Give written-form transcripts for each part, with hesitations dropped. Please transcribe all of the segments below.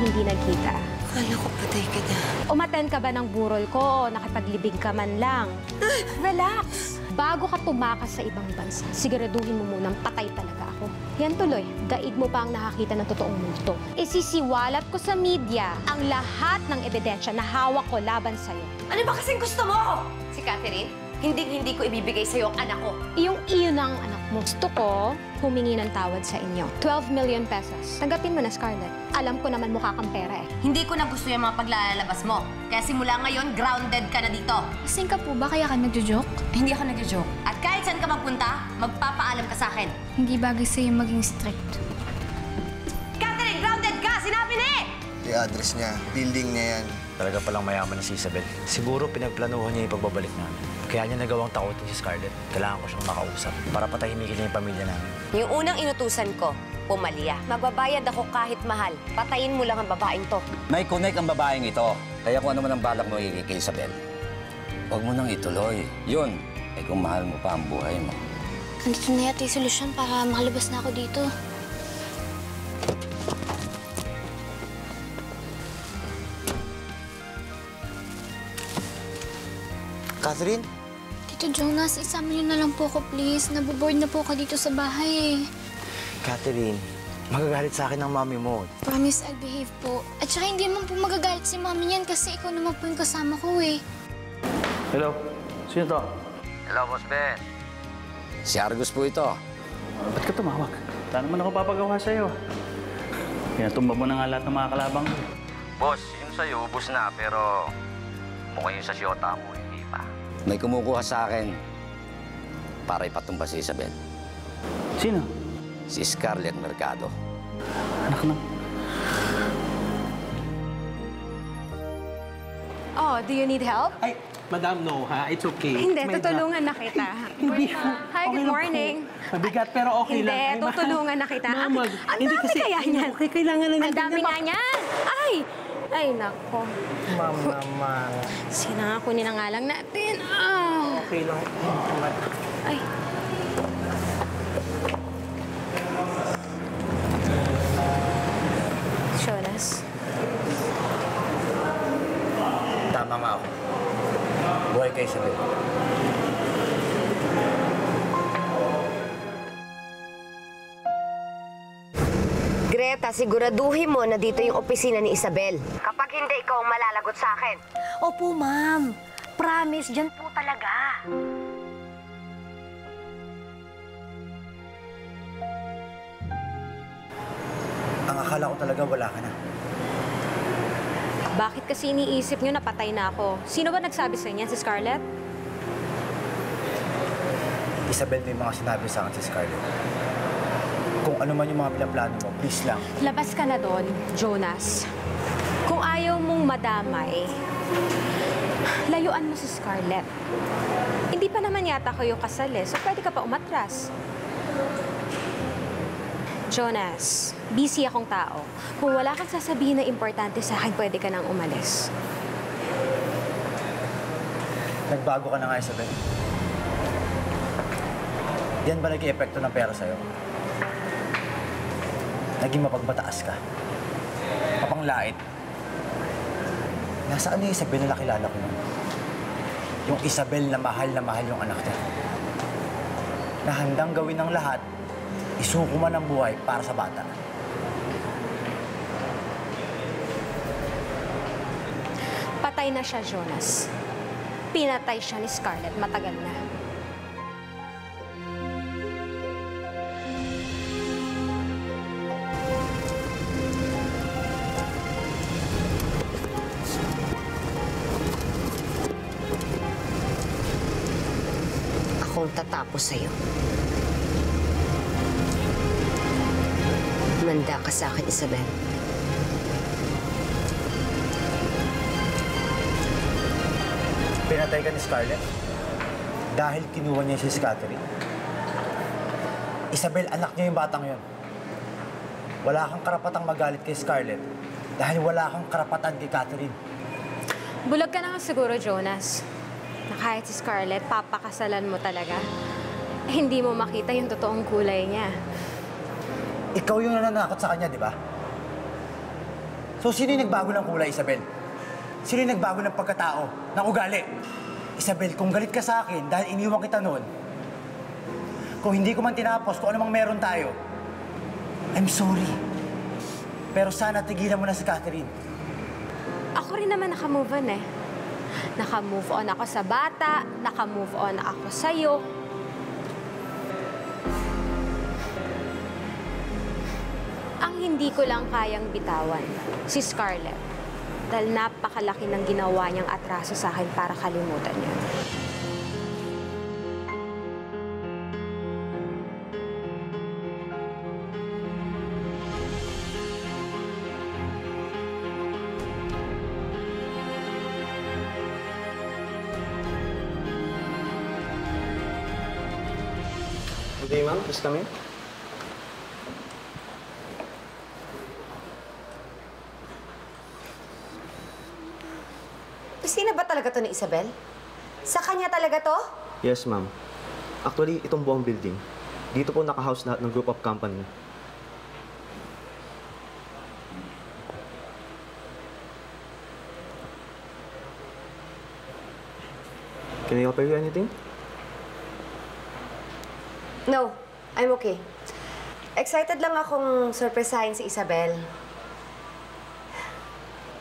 hindi nagkita. Akala ko patay ka na. Umaten ka ba ng burol ko o nakapaglibing ka man lang? Relax! Bago ka tumakas sa ibang bansa, siguraduhin mo munang patay talaga ako. Yan tuloy, daig mo pa ang nakakita ng totoong multo. Isisiwalat ko sa media ang lahat ng ebidensya na hawak ko laban sa'yo. Ano ba kasing gusto mo? Si Catherine, hindi ko ibibigay sa'yo ang anak ko. Iyong iyo ng anak mo. Gusto ko humingi ng tawad sa inyo. 12 million pesos. Tanggapin mo na, Scarlett. Alam ko naman mukha kang pera eh. Hindi ko na gusto yung mga paglalabas mo. Kaya simula ngayon, grounded ka na dito. Lasing ka po ba? Kaya ka nagjo-joke? Hindi ako nagjo-joke. At kahit saan ka magpunta, magpapaalam ka sa akin. Hindi bagay sa'yo maging strict. Catherine, grounded ka! Sinabi ni! Yung address niya, building niya yan. Talaga palang mayaman na si Isabel. Siguro pinagplanuhan niya yung pagbabalik namin. Kaya niya nagawang takutin si Scarlett. Kailangan ko siyang makausap para patahimikin niya yung pamilya namin. Yung unang inutusan ko, pumalya. Magbabayad ako kahit mahal. Patayin mo lang ang babaeng to. May connect ang babaeng ito. Kaya kung ano man ang balak mo kay Isabel, huwag mo nang ituloy. Yun, ay kung mahal mo pa ang buhay mo. Nandito na yata yung solusyon para makalabas na ako dito. Catherine? Tito Jonas, isama niyo na lang po ako, please. Naboboard na po ako dito sa bahay eh. Catherine, magagalit sa akin ang mami mo. Promise, I'll behave po. At saka hindi naman po magagalit si mami niyan kasi ikaw naman po yung kasama ko eh. Hello? Sino to? Hello, Boss Ben. Si Argus po ito. Ba't ka tumawag? Saan naman ako papagawa sa'yo? Pinatumba mo na nga lahat ng mga kalabang ko. Boss, yun sa'yo, ubus na, pero mukhang yun sa siyota mo, hindi pa. May kumukuha sa akin para ipatumba si Isabel. Sino? Si Scarlett Mercado. Anak na. Oh, do you need help? Ay, madam, no, ha? It's okay. Hindi, May tutulungan na kita. Hindi. Hi, good morning. Mabigat, pero okay lang. Hindi, tutulungan na kita. Ma'am, Ang hindi dami kasi, kaya niyan. Okay, kailangan na Ang natin dami na nga niyan. Ay, nako. Ma'am naman. Sinangakunin na nga lang natin. Ah. Okay lang. Ay. Jonas. Tama nga ako. Buhay kay Isabel. Greta, siguraduhin mo na dito yung opisina ni Isabel. Kapag hindi, ikaw ang malalagot sa akin. Opo, ma'am. Promise, dyan po talaga. Ang akala ko talaga wala ka na. Bakit kasi iniisip niyo na patay na ako? Sino ba nagsabi sa inyo? Si Scarlett? Isabel, may mga sinabi sa akin si Scarlett. Kung ano man yung mga pinaplano mo, please lang. Labas ka na doon, Jonas. Kung ayaw mong madamay, layuan mo si Scarlett. Hindi pa naman yata kayo kasal eh, so pwede ka pa umatras. Jonas, busy akong tao. Kung wala kang sasabihin na importante sa akin, pwede ka nang umalis. Nagbago ka na nga, Isabel. Yan ba naging epekto ng pera sa'yo? Naging mapagbataas ka. Mapanglait. Nasaan yung Isabel na nakilala ko nun? Yung Isabel na mahal yung anak niya. Na handang gawin ng lahat, isuko man ang buhay para sa bata. Patay na siya, Jonas. Pinatay siya ni Scarlett matagal na. Akong tatapos sa'yo. Manda ka sa akin, Isabel. Pinatay ka ni Scarlett dahil kinuha niya si Catherine. Isabel, anak niya yung batang yun. Wala kang karapatang magalit kay Scarlett dahil wala kang karapatan kay Catherine. Bulag ka na nga siguro, Jonas. Na kahit si Scarlett, papakasalan mo talaga. Hindi mo makita yung totoong kulay niya. Ikaw yung nananakot sa kanya, di ba? So, sino yung nagbago ng kulay, Isabel? Sino yung nagbago ng pagkatao, ng ugali? Isabel, kung galit ka sa akin dahil iniwan kita noon, kung hindi ko man tinapos kung ano mang meron tayo, I'm sorry. Pero sana tigilan mo na si Catherine. Ako rin naman nakamove on eh. Nakamove on ako sa bata, nakamove on ako sa'yo. Ang hindi ko lang kayang bitawan, si Scarlett. Dahil napakalaki ng ginawa niyang atraso sa akin para kalimutan niya. Good day, ma'am. Please come in. Pisina ba talaga to ni Isabel? Sa kanya talaga to? Yes, ma'am. Actually, itong buong building, dito po naka-house lahat ng group of company. Can I offer you anything? No, I'm okay. Excited lang akong surpresahin si Isabel.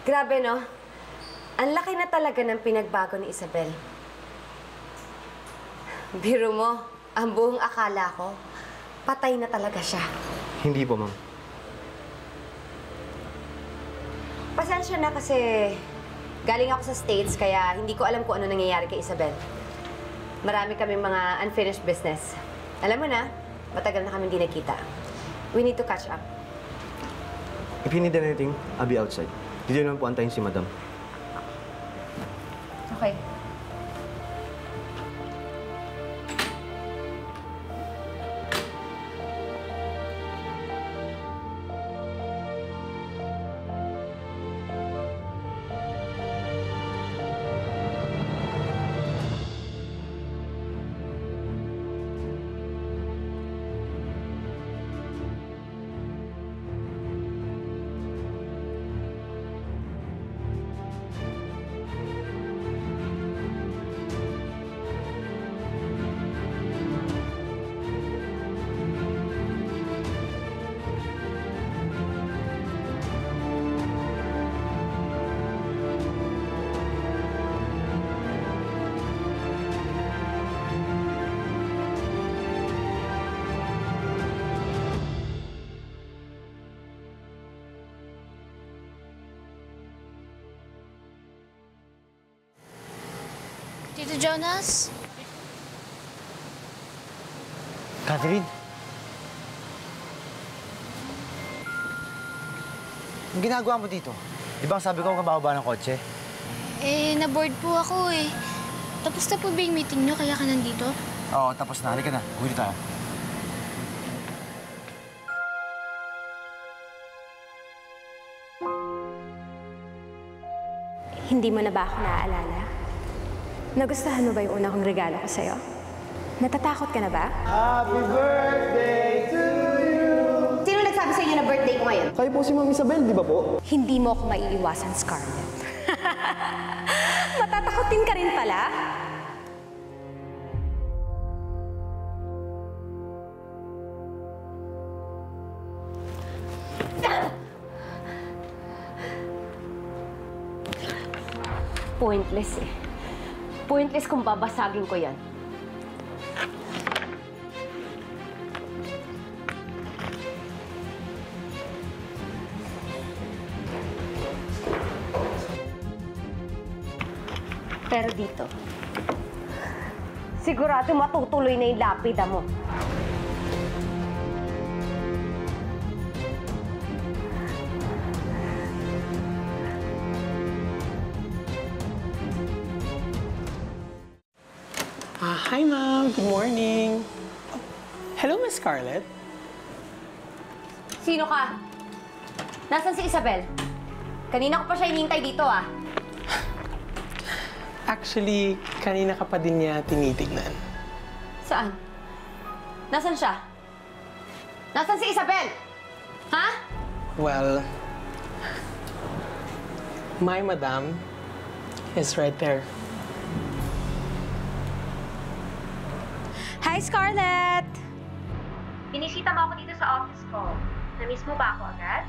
Grabe, no? Ang laki na talaga ng pinagbago ni Isabel. Biro mo, ang buong akala ko, patay na talaga siya. Hindi po, ma'am. Pasensya na kasi galing ako sa States kaya hindi ko alam kung ano nangyayari kay Isabel. Marami kaming mga unfinished business. Alam mo na, matagal na kami hindi nakita. We need to catch up. If you need anything, I'll be outside. Dito naman po antayin si madam. Okay. Tito Jonas? Catherine? Ang ginagawa mo dito? Di ba sabi ko kababa ng kotse? Eh, na-board po ako eh. Tapos na po ba yung meeting nyo kaya ka nandito? Oo, tapos na. Halika na. Uwi tayo. Hindi mo na ba ako naaalala? Nagustuhan mo ba yung una kong regalo ko sa'yo? Natatakot ka na ba? Sino nagsabi sa inyo na birthday ko ngayon? Kayo po si Ma'am Isabel, di ba po? Hindi mo ako maiiwasan, Scarlett. Matatakotin ka rin pala? Pointless eh. Pointless kung babasagin ko yan. Pero dito, sigurado matutuloy na yung lapida mo. Hi, ma'am. Good morning. Hello, Miss Scarlett. Sino ka? Nasaan si Isabel? Kanina ko pa siya hinihintay dito, ah. Actually, kanina ka pa din niya tinitignan. Saan? Nasaan siya? Nasaan si Isabel? Ha? Well, My madam is right there. Hi, Scarlett! Binisita mo ako dito sa office ko. Na-miss mo ba ako agad?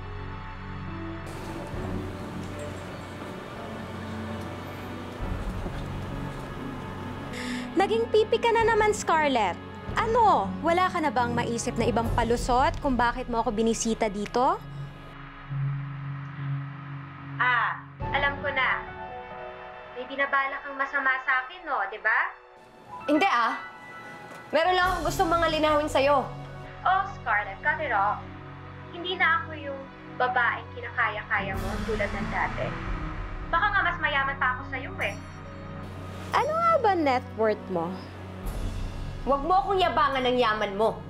Naging pipi ka na naman, Scarlett. Ano? Wala ka na bang maisip na ibang palusot kung bakit mo ako binisita dito? Alam ko na. May binabala kang masama sa akin, no? Di ba? Hindi Meron lang akong gustong mga linawin sa'yo. Oh, Scarlett, cut it off. Hindi na ako yung babaeng kinakaya-kaya mo tulad ng dati. Baka nga mas mayaman pa ako sa'yo eh. Ano nga ba net worth mo? Huwag mo akong yabangan ng yaman mo.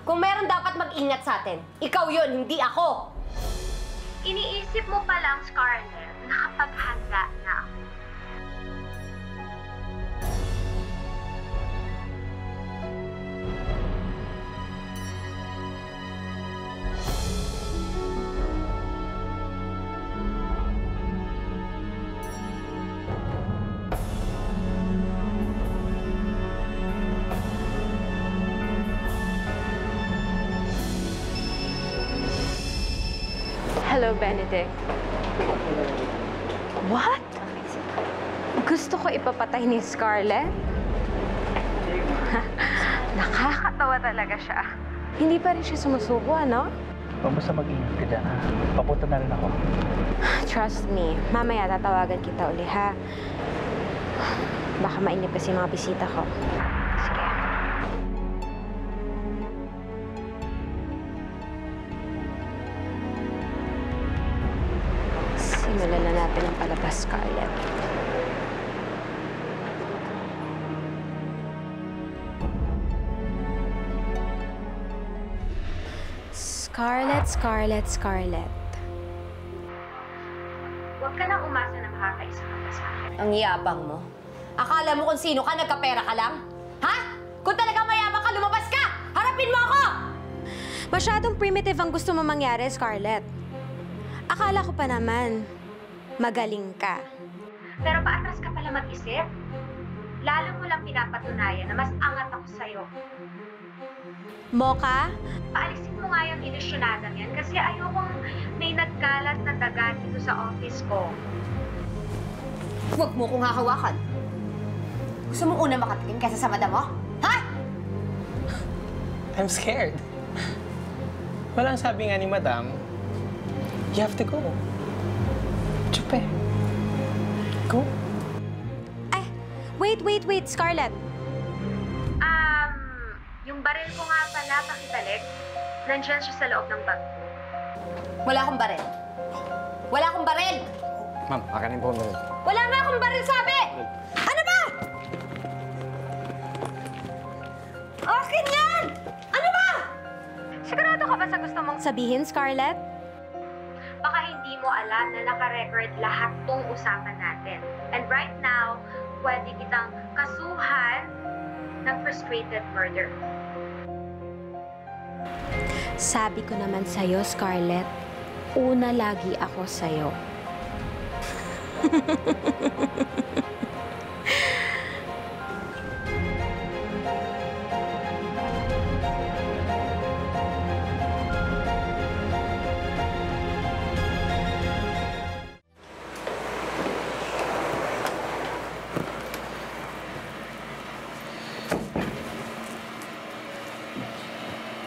Kung meron dapat mag-ingat sa atin, ikaw yun, hindi ako. Iniisip mo pa lang, Scarlett, nakapaghanda na ako. Hello, Benedict. What? Gusto ko ipapatay ni Scarlett? Nakakatawa talaga siya. Hindi pa rin siya sumusuko, ano? Basta mag-ingat ka dyan, ha? Papunta na rin ako. Trust me, mamaya tatawagan kita uli, ha? Baka mainip kasi mga bisita ko. Sige. Simulan na natin ang palabas, Scarlett. Scarlett, Scarlett, Scarlett. Huwag ka nang umasa na makakaisa ka pa sa akin. Ang yabang mo. Akala mo kung sino ka, nagkapera ka lang? Ha? Kung talaga mayabang ka, lumabas ka! Harapin mo ako! Masyadong primitive ang gusto mo mangyari, Scarlett. Akala ko pa naman, magaling ka. Pero paatras ka pala mag-isip. Lalo mo lang pinapatunayan na mas angat ako sa'yo. Moka? Paalisin mo nga yung ilusyonadang yan kasi ayokong may nagkalat na daga dito sa office ko. Huwag mo kong hahawakan. Gusto mo una makatikim kaysa sa madam mo? Ha? I'm scared. Walang sabi nga ni madam, you have to go. Chupe. Go. Ay, wait, Scarlett. Yung baril ko nga pala, pakibalik. Nandyan siya sa loob ng bag. Wala akong baril. Wala akong baril! Ma'am, akanin po ang baril. Wala nga akong baril, sabi! Ano ba? Akin yan! Ano ba? Sigurado ka ba sa gusto mong sabihin, Scarlett? Baka hindi mo alam na naka-record lahat tong usapan natin. And right now, pwede kitang kasuhan ng frustrated murder. Sabi ko naman sa'yo, Scarlett, una lagi ako sa'yo.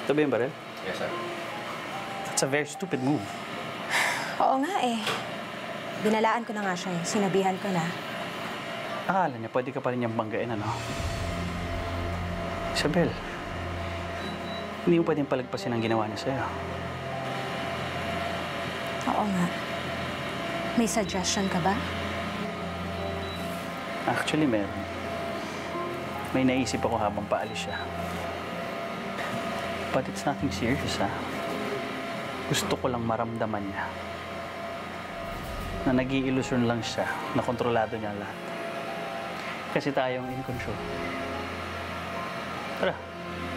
Ito ba yung baril? Yes, sir. That's a very stupid move. Oo nga eh. Binalaan ko na nga siya eh. Sinabihan ko na. Akala niya, pwede ka pa rin niyang banggain, ano? Isabel, hindi mo pwedeng palagpasin ang ginawa niya sa'yo. Oo nga. May suggestion ka ba? Actually, meron. May naisip ako habang paalis siya. But it's nothing serious, ha? Gusto ko lang maramdaman niya na nag-i-illusion lang siya na kontrolado niya lahat. Kasi tayong in control. Tara,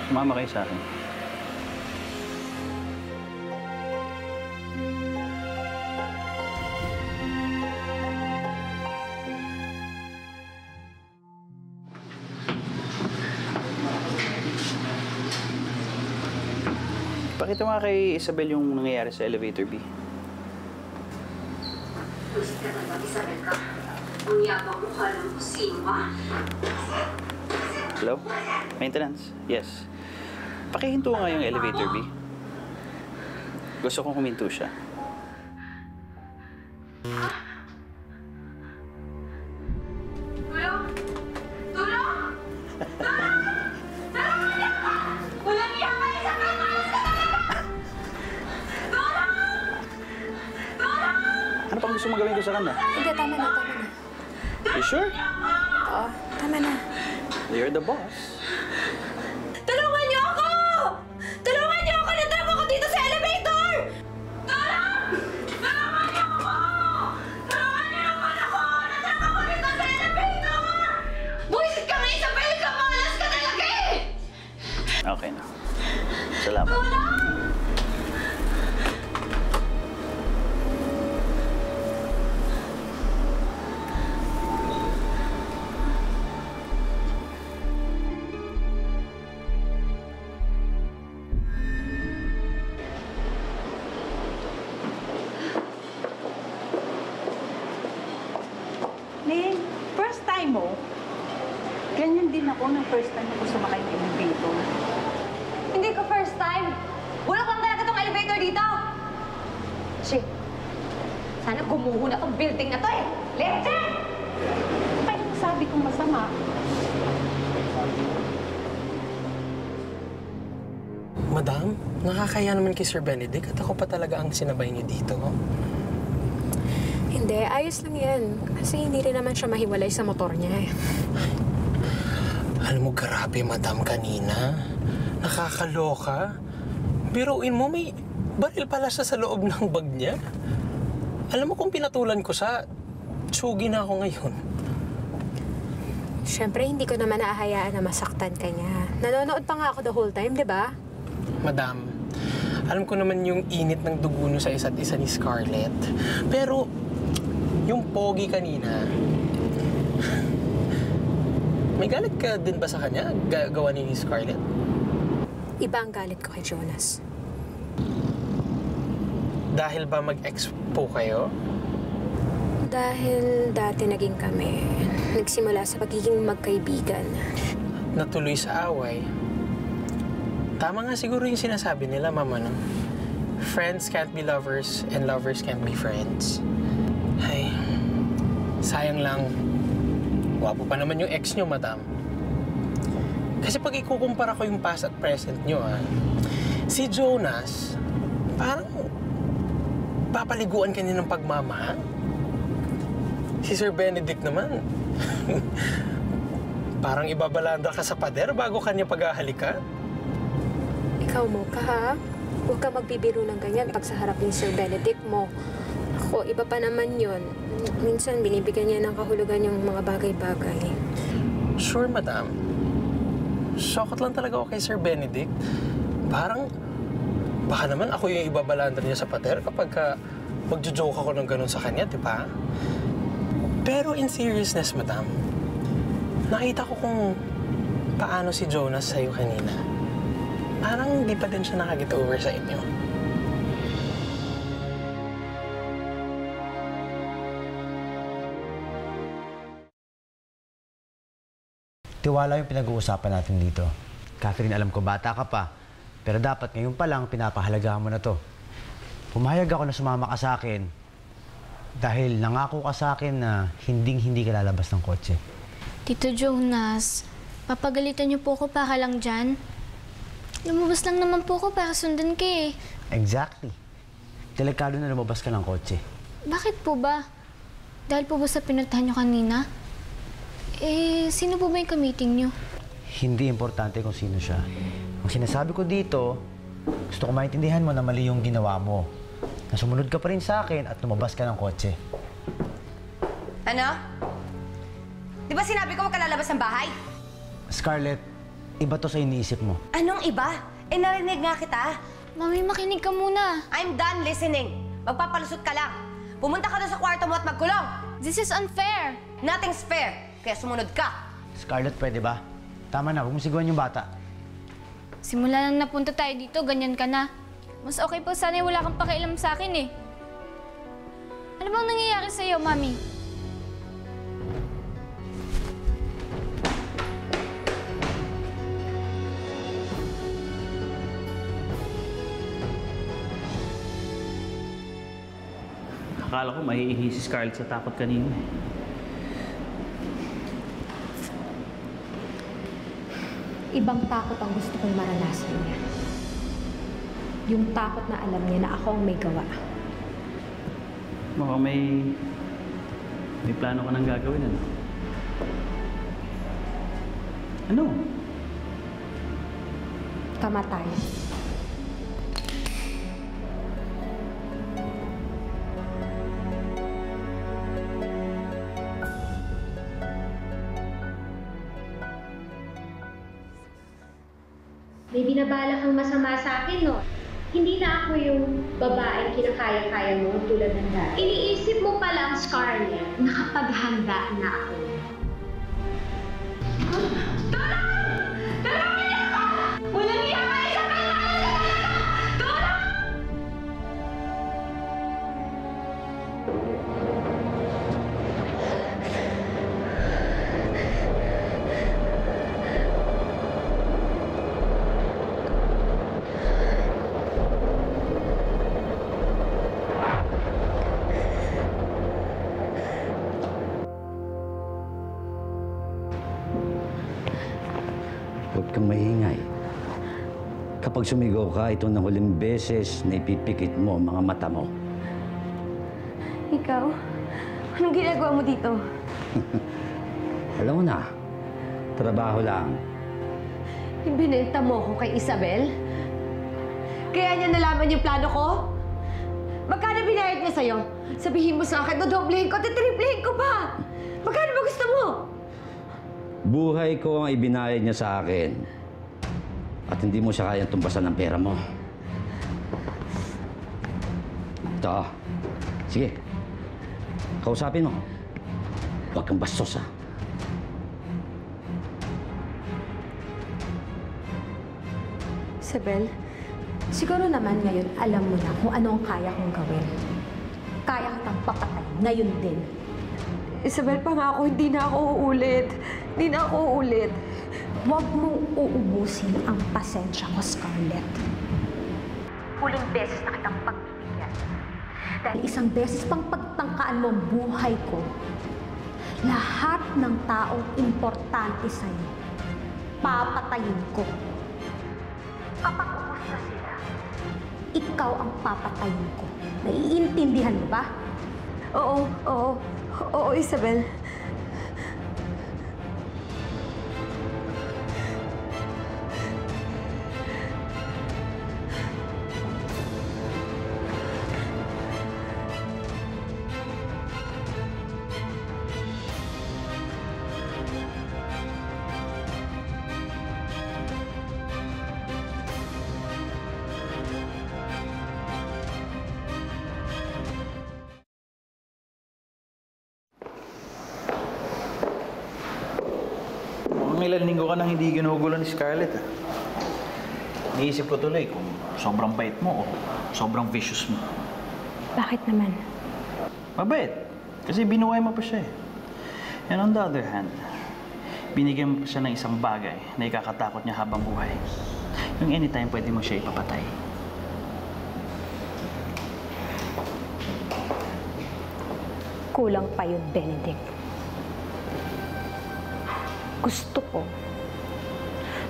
sumama kayo sa akin. Pakita mo nga kay Isabel yung nangyayari sa elevator B. Hello? Maintenance? Yes. Pakihinto nga yung elevator B. Gusto kong huminto siya. Ano pang gusto mo gawin ko sa kanya? Hindi, tama na. You sure? Oo, tama na. You're the boss. Tulungan niyo ako! Tulungan niyo ako! Natrap ako dito sa elevator! Tulungan niyo ako! Tulungan niyo naman ako! Natrap ako dito sa elevator! Buisit ka nga, Isabel! Kamalas ka talaga eh! Okay na. Salamat. Ning, first time mo, ganyan din ako ng first time ako sumakay ng elevator. Hindi ko first time. Bulok lang talaga tong elevator dito. Shit. Sana gumuho na tong building na to eh. Leche! Kaya sabi kong masama. Madam, nakakaya naman kay Sir Benedict at ako pa talaga ang sinabay niyo dito. Hindi, ayos lang yan. Kasi hindi rin naman siya mahiwalay sa motor niya eh. Alam mo, grabe, madam, kanina. Nakakaloka. Biruin mo, may baril pala siya sa loob ng bag niya. Alam mo, kung pinatulan ko siya, tsugi na ako ngayon. Siyempre, hindi ko naman naahayaan na masaktan ka niya. Nanonood pa nga ako the whole time, di ba? Madam, alam ko naman yung init ng dugo niyo sa isa't isa ni Scarlett. Pero, yung pogi kanina, may galit ka din ba sa kanya? Gawa ni Scarlett? Iba ang galit ko kay Jonas. Dahil ba mag-ex po kayo? Dahil dati naging kami, nagsimula sa pagiging magkaibigan. Natuloy sa away. Tama nga siguro yung sinasabi nila, Mama, no? Friends can't be lovers and lovers can't be friends. Ay, sayang lang. Wapo pa naman yung ex nyo, Madam. Kasi pag ikukumpara ko yung past at present nyo, si Jonas, parang papaliguan ka niya ng pagmamahal. Si Sir Benedict naman, parang ibabalanda ka sa pader bago kanya paghahalikan. Ikaw mo ka, ha? Huwag ka magbibiro ng ganyan pag sa harap ni Sir Benedict mo. Ako, iba pa naman yun. Minsan, binibigyan niya ng kahulugan yung mga bagay-bagay. Sure, Madam. Shocked lang talaga ako kay Sir Benedict. Parang, baka naman ako yung ibabalanda niya sa pader kapag magjo-joke ako ng ganun sa kanya, di ba? Pero in seriousness, Madam, nakita ko kung paano si Jonas sa'yo kanina. Parang hindi pa din siya nakag-get over sa inyo. Tiwala yung pinag-uusapan natin dito. Catherine, alam ko bata ka pa, pero dapat ngayon pa lang pinapahalagahan mo na to. Pumayag ako na sumama ka sa akin dahil nangako ka sa akin na hindi ka lalabas ng kotse. Tito Jonas, papagalitan niyo po ako para lang dyan. Lumabas lang naman po ako para sundan ka eh. Exactly. Delikado na lumabas ka ng kotse. Bakit po ba? Dahil po ba sa pinuntahan niyo kanina? Eh, sino po ba yung ka-meeting niyo? Hindi importante kung sino siya. Ang sinasabi ko dito, gusto ko maintindihan mo na mali yung ginawa mo. Na sumunod ka pa rin sa akin at lumabas ka ng kotse. Ano? Di ba sinabi ko huwag ka lalabas ng bahay? Scarlett, iba to sa iniisip mo. Anong iba? Eh, narinig nga kita. Mami, makinig ka muna. I'm done listening. Magpapalusot ka lang. Pumunta ka doon sa kwarto mo at magkulong. This is unfair. Nothing's fair. Kaya sumunod ka. Scarlett, pwede ba? Tama na, huwag mo siguan yung bata. Simula nang napunta tayo dito, ganyan ka na. Mas okay po sana wala kang pakialam sa akin eh. Ano bang nangyayari sa'yo, Mami? Akala ko maiihi si Scarlett sa takot kanina eh. Ibang takot ang gusto kong maranasan niya. Yung takot na alam niya na ako ang may gawa. Mukhang may plano ka nang gagawin, ano? Ano? Kamatayan. May binabala kang masama sa akin, no? Hindi na ako yung babaeng kinakaya-kaya mo tulad ng dati. Iniisip mo pa lang, Scarlett, nakapaghanda na ako. Tulong! Tulungan niyo ako! Walang iya ka! Isabel! Tulong! Huwag kang maingay. Kapag sumigaw ka, ito na huling beses na ipipikit mo ang mga mata mo. Ikaw? Anong ginagawa mo dito? Alam mo na, trabaho lang. Ibinenta mo ako kay Isabel? Kaya niya nalaman yung plano ko? Magkano binayad niya sa'yo? Sabihin mo sa akin, dodoblehin ko, titriplihin ko pa! Magkano ba gusto mo? Buhay ko ang ibinayad niya sa akin. At hindi mo siya kayang tumpasan ng pera mo. Ito. Sige. Kausapin mo. Huwag kang bastos, ha? Isabel, siguro naman ngayon alam mo na kung ano ang kaya kong gawin. Kaya kitang papatay ngayon din. Isabel, pangako, hindi na ako uulit. Hindi na ako uulit. Huwag mong uubusin ang pasensya ko, Scarlett. Huling beses na kitang pagbibigyan. Dahil isang beses pang pagtangkaan mo ang buhay ko, lahat ng taong importante sa'yo, papatayin ko. Kapag ubus na sila, ikaw ang papatayin ko. Naiintindihan mo ba? Oo, Isabel. Mukhang ilang linggo ka nang hindi ginugulo ni Scarlett, ah. Naisip ko tuloy kung sobrang bait mo o sobrang vicious mo. Bakit naman? Mabait. Kasi binuhay mo pa siya eh. And on the other hand, binigyan mo pa siya ng isang bagay na ikakatakot niya habang buhay. Yung anytime pwede mo siya ipapatay. Kulang pa yun, Benedict. Gusto ko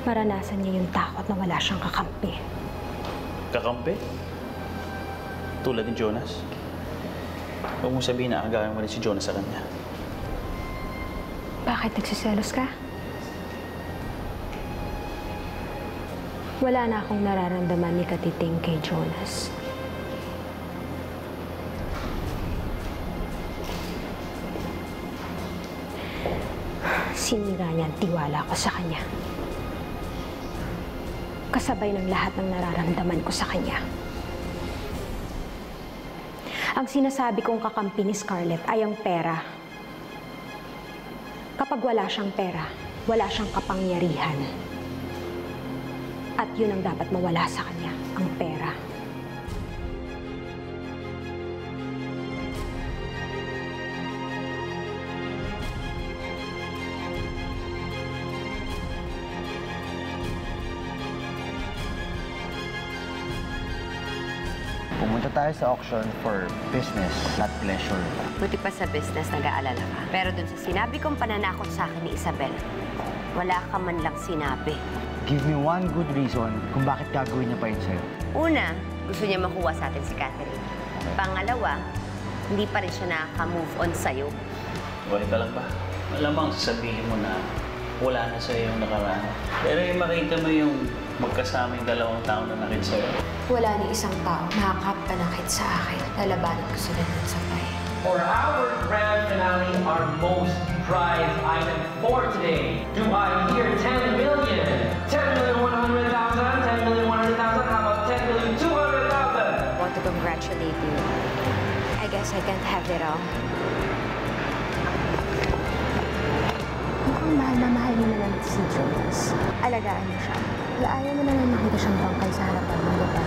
maranasan niya yung takot na wala siyang kakampi. Kakampi? Tulad ni Jonas? Huwag mong sabihin na agawin mo rin si Jonas sa kanya. Bakit nagsiselos ka? Wala na akong nararamdaman ni Katiting kay Jonas. Sinira niya ang tiwala ko sa kanya. Kasabay ng lahat ng nararamdaman ko sa kanya. Ang sinasabi kong kakampi ni Scarlett ay ang pera. Kapag wala siyang pera, wala siyang kapangyarihan. At yun ang dapat mawala sa kanya, ang pera. Punta tayo sa auction for business, not pleasure. Buti pa sa business nag-aalala ka. Pero dun sa sinabi kong pananakot sa akin ni Isabel, wala ka man lang sinabi. Give me one good reason kung bakit gagawin niya pa yun sa'yo. Una, gusto niya makuha sa atin si Catherine. Pangalawa, hindi pa rin siya nakaka-move on sa'yo. Okay ka lang ba? Malamang sasabihin mo na wala na sa'yo yung nakaraan. Pero yung makita mo yung magkasama yung dalawang tao na nakit sa'yo. Wala ni isang tao makakapanakit sa akin. Lalabanan ko sila ng sabay. For our grand finale, our most prized item for today, do I hear 10 million? 10,100,000, 10,100,000, how about 10,200,000? I want to congratulate you. I guess I can't have it all. Mukhang mahal na mahal mo na lang si Jonas. Alagaan mo siya. Ayaw mo na lang makita siyang bangkay sa harapan mo, diba?